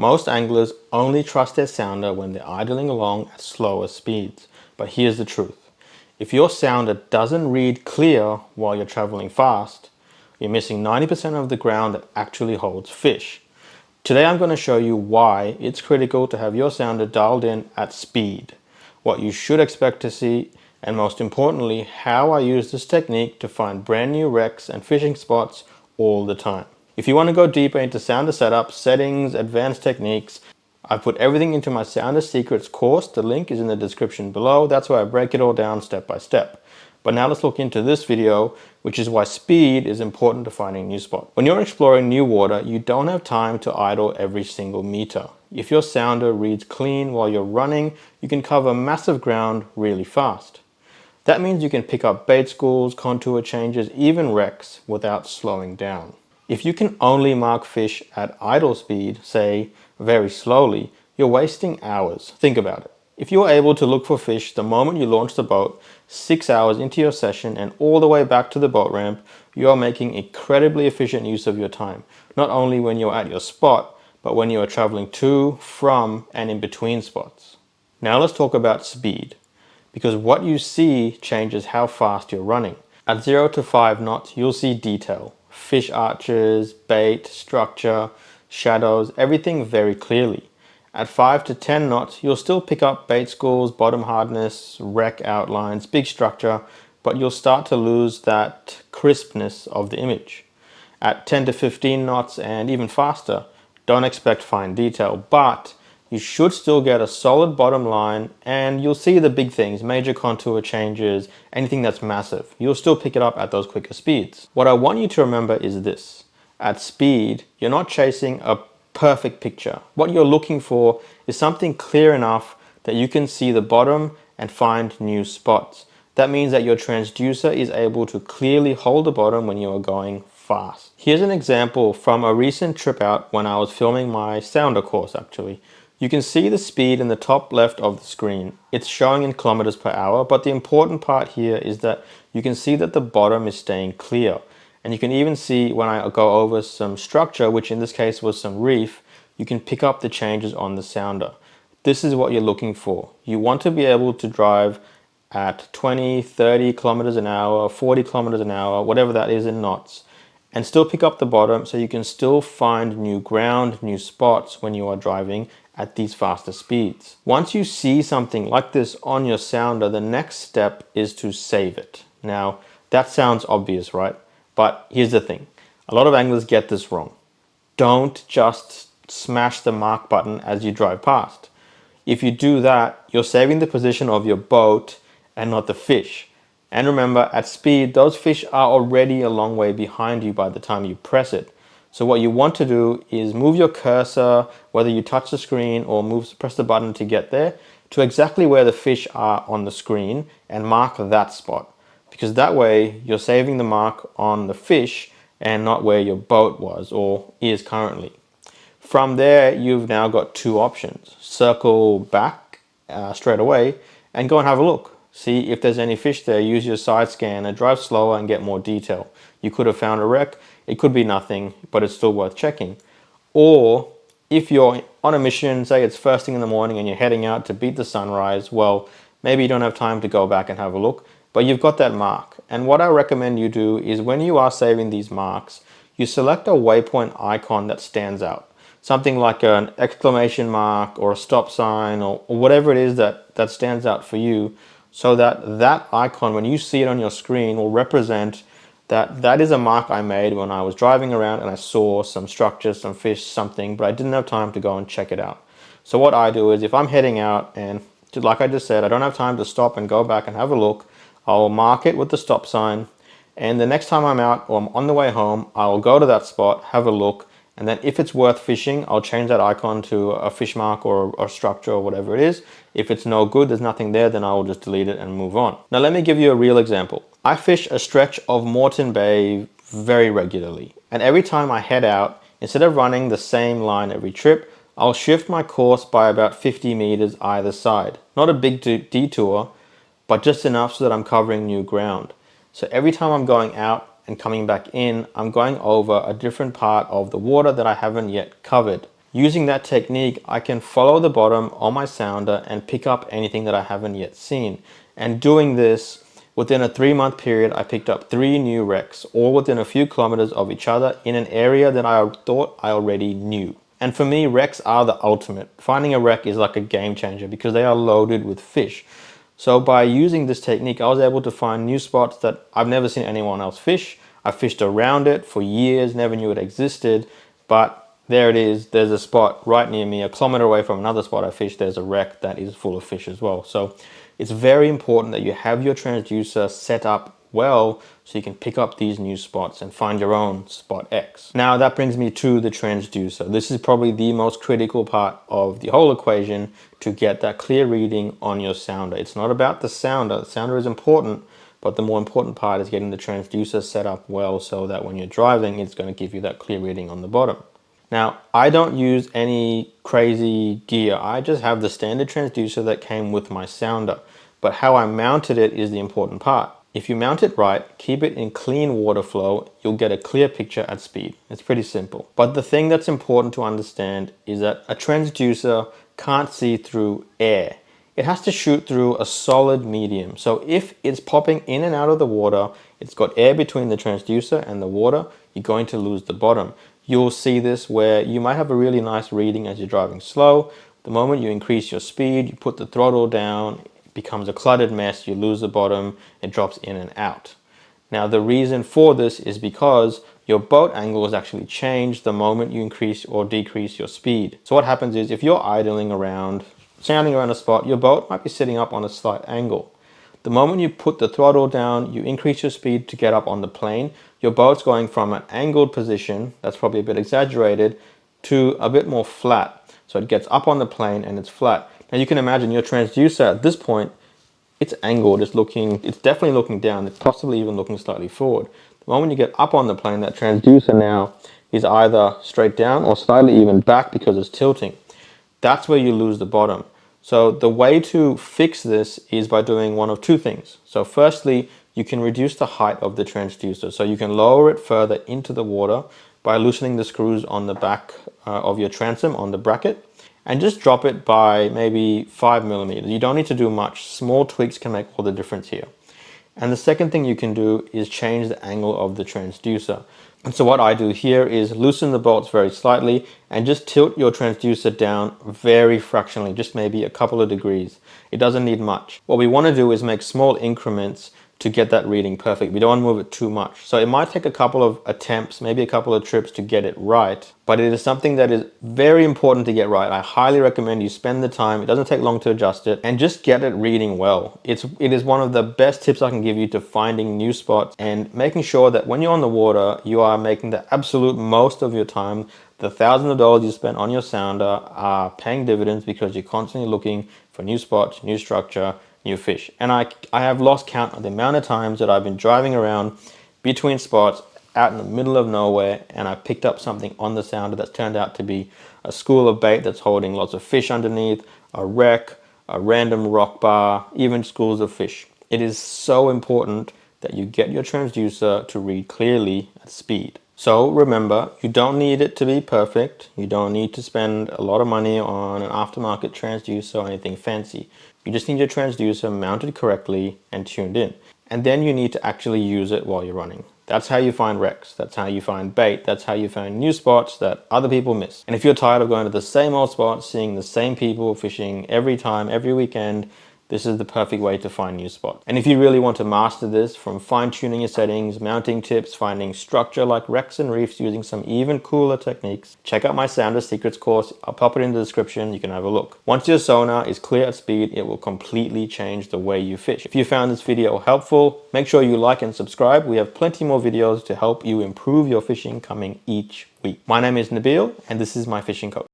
Most anglers only trust their sounder when they're idling along at slower speeds. But here's the truth. If your sounder doesn't read clear while you're traveling fast, you're missing 90% of the ground that actually holds fish. Today I'm going to show you why it's critical to have your sounder dialed in at speed, what you should expect to see, and most importantly, how I use this technique to find brand new wrecks and fishing spots all the time. If you want to go deeper into sounder setup, settings, advanced techniques, I've put everything into my Sounder Secrets course. The link is in the description below. That's where I break it all down step by step. But now let's look into this video, which is why speed is important to finding new spots. When you're exploring new water, you don't have time to idle every single meter. If your sounder reads clean while you're running, you can cover massive ground really fast. That means you can pick up bait schools, contour changes, even wrecks without slowing down. If you can only mark fish at idle speed, say very slowly, you're wasting hours. Think about it. If you're able to look for fish the moment you launch the boat, 6 hours into your session and all the way back to the boat ramp, you are making incredibly efficient use of your time. Not only when you're at your spot, but when you are traveling to, from, and in between spots. Now let's talk about speed, because what you see changes how fast you're running. At 0 to 5 knots, you'll see detail. Fish arches, bait, structure, shadows, everything very clearly. At 5 to 10 knots, you'll still pick up bait schools, bottom hardness, wreck outlines, big structure, but you'll start to lose that crispness of the image. At 10 to 15 knots and even faster, don't expect fine detail, but you should still get a solid bottom line and you'll see the big things, major contour changes, anything that's massive. You'll still pick it up at those quicker speeds. What I want you to remember is this. At speed, you're not chasing a perfect picture. What you're looking for is something clear enough that you can see the bottom and find new spots. That means that your transducer is able to clearly hold the bottom when you are going fast. Here's an example from a recent trip out when I was filming my sounder course actually. You can see the speed in the top left of the screen. It's showing in kilometers per hour, but the important part here is that you can see that the bottom is staying clear. And you can even see when I go over some structure, which in this case was some reef, you can pick up the changes on the sounder. This is what you're looking for. You want to be able to drive at 20, 30 kilometers an hour, 40 kilometers an hour, whatever that is in knots, and still pick up the bottom so you can still find new ground, new spots when you are driving at these faster speeds. Once you see something like this on your sounder, the next step is to save it. Now, that sounds obvious, right? But here's the thing. A lot of anglers get this wrong. Don't just smash the mark button as you drive past. If you do that, you're saving the position of your boat and not the fish. And remember, at speed, those fish are already a long way behind you by the time you press it. So what you want to do is move your cursor, whether you touch the screen or press the button to get there, to exactly where the fish are on the screen and mark that spot. Because that way you're saving the mark on the fish and not where your boat was or is currently. From there, you've now got two options. Circle back straight away and go and have a look. See if there's any fish there. Use your side scanner, drive slower and get more detail. You could have found a wreck. It could be nothing, but it's still worth checking. Or if you're on a mission, say it's first thing in the morning and you're heading out to beat the sunrise, well, maybe you don't have time to go back and have a look, but you've got that mark. And what I recommend you do is when you are saving these marks, you select a waypoint icon that stands out. Something like an exclamation mark or a stop sign or whatever it is that stands out for you, so that that icon, when you see it on your screen, will represent that is a mark I made when I was driving around and I saw some structures, some fish, something, but I didn't have time to go and check it out. So what I do is if I'm heading out and like I just said, I don't have time to stop and go back and have a look, I'll mark it with the stop sign, and the next time I'm out or I'm on the way home, I'll go to that spot, have a look, and then if it's worth fishing, I'll change that icon to a fish mark or a structure or whatever it is. If it's no good, there's nothing there, then I will just delete it and move on. Now let me give you a real example. I fish a stretch of Moreton Bay very regularly, and every time I head out, instead of running the same line every trip, I'll shift my course by about 50 meters either side. Not a big detour, but just enough so that I'm covering new ground. So every time I'm going out and coming back in, I'm going over a different part of the water that I haven't yet covered. Using that technique, I can follow the bottom on my sounder and pick up anything that I haven't yet seen. And doing this, within a 3-month period, I picked up 3 new wrecks, all within a few kilometers of each other in an area that I thought I already knew. And for me, wrecks are the ultimate. Finding a wreck is like a game changer because they are loaded with fish. So by using this technique, I was able to find new spots that I've never seen anyone else fish. I fished around it for years, never knew it existed, but there it is. There's a spot right near me, a kilometer away from another spot I fished. There's a wreck that is full of fish as well. So it's very important that you have your transducer set up well so you can pick up these new spots and find your own spot X. Now that brings me to the transducer. This is probably the most critical part of the whole equation to get that clear reading on your sounder. It's not about the sounder. The sounder is important, but the more important part is getting the transducer set up well so that when you're driving, it's going to give you that clear reading on the bottom. Now, I don't use any crazy gear. I just have the standard transducer that came with my sounder. But how I mounted it is the important part. If you mount it right, keep it in clean water flow, you'll get a clear picture at speed. It's pretty simple. But the thing that's important to understand is that a transducer can't see through air. It has to shoot through a solid medium. So if it's popping in and out of the water, it's got air between the transducer and the water, you're going to lose the bottom. You'll see this where you might have a really nice reading as you're driving slow. The moment you increase your speed, you put the throttle down, it becomes a cluttered mess, you lose the bottom, it drops in and out. Now the reason for this is because your boat angle is actually changed the moment you increase or decrease your speed. So what happens is if you're idling around, sounding around a spot, your boat might be sitting up on a slight angle. The moment you put the throttle down, you increase your speed to get up on the plane, your boat's going from an angled position, that's probably a bit exaggerated, to a bit more flat. So it gets up on the plane and it's flat. Now you can imagine your transducer at this point, it's angled, it's definitely looking down, it's possibly even looking slightly forward. The moment you get up on the plane, that transducer now is either straight down or slightly even back because it's tilting. That's where you lose the bottom. So the way to fix this is by doing one of two things. So firstly, you can reduce the height of the transducer. So you can lower it further into the water by loosening the screws on the back of your transom on the bracket and just drop it by maybe 5 millimeters. You don't need to do much. Small tweaks can make all the difference here. And the second thing you can do is change the angle of the transducer. And so what I do here is loosen the bolts very slightly and just tilt your transducer down very fractionally, just maybe a couple of degrees. It doesn't need much. What we want to do is make small increments to get that reading perfect. We don't want to move it too much. So it might take a couple of attempts, maybe a couple of trips to get it right, but it is something that is very important to get right. I highly recommend you spend the time. It doesn't take long to adjust it and just get it reading well. It is one of the best tips I can give you to finding new spots and making sure that when you're on the water, you are making the absolute most of your time. The thousands of dollars you spend on your sounder are paying dividends because you're constantly looking for new spots, new structure, new fish. And I have lost count of the amount of times that I've been driving around between spots out in the middle of nowhere and I picked up something on the sounder that's turned out to be a school of bait that's holding lots of fish underneath, a wreck, a random rock bar, even schools of fish. It is so important that you get your transducer to read clearly at speed. So remember, you don't need it to be perfect. You don't need to spend a lot of money on an aftermarket transducer or anything fancy. You just need your transducer mounted correctly and tuned in. And then you need to actually use it while you're running. That's how you find wrecks. That's how you find bait. That's how you find new spots that other people miss. And if you're tired of going to the same old spots, seeing the same people fishing every time, every weekend, this is the perfect way to find new spots. And if you really want to master this, from fine-tuning your settings, mounting tips, finding structure like wrecks and reefs using some even cooler techniques, check out my Sounder Secrets course. I'll pop it in the description. You can have a look. Once your sonar is clear at speed, it will completely change the way you fish. If you found this video helpful, make sure you like and subscribe. We have plenty more videos to help you improve your fishing coming each week. My name is Nabil, and this is My Fishing Coach.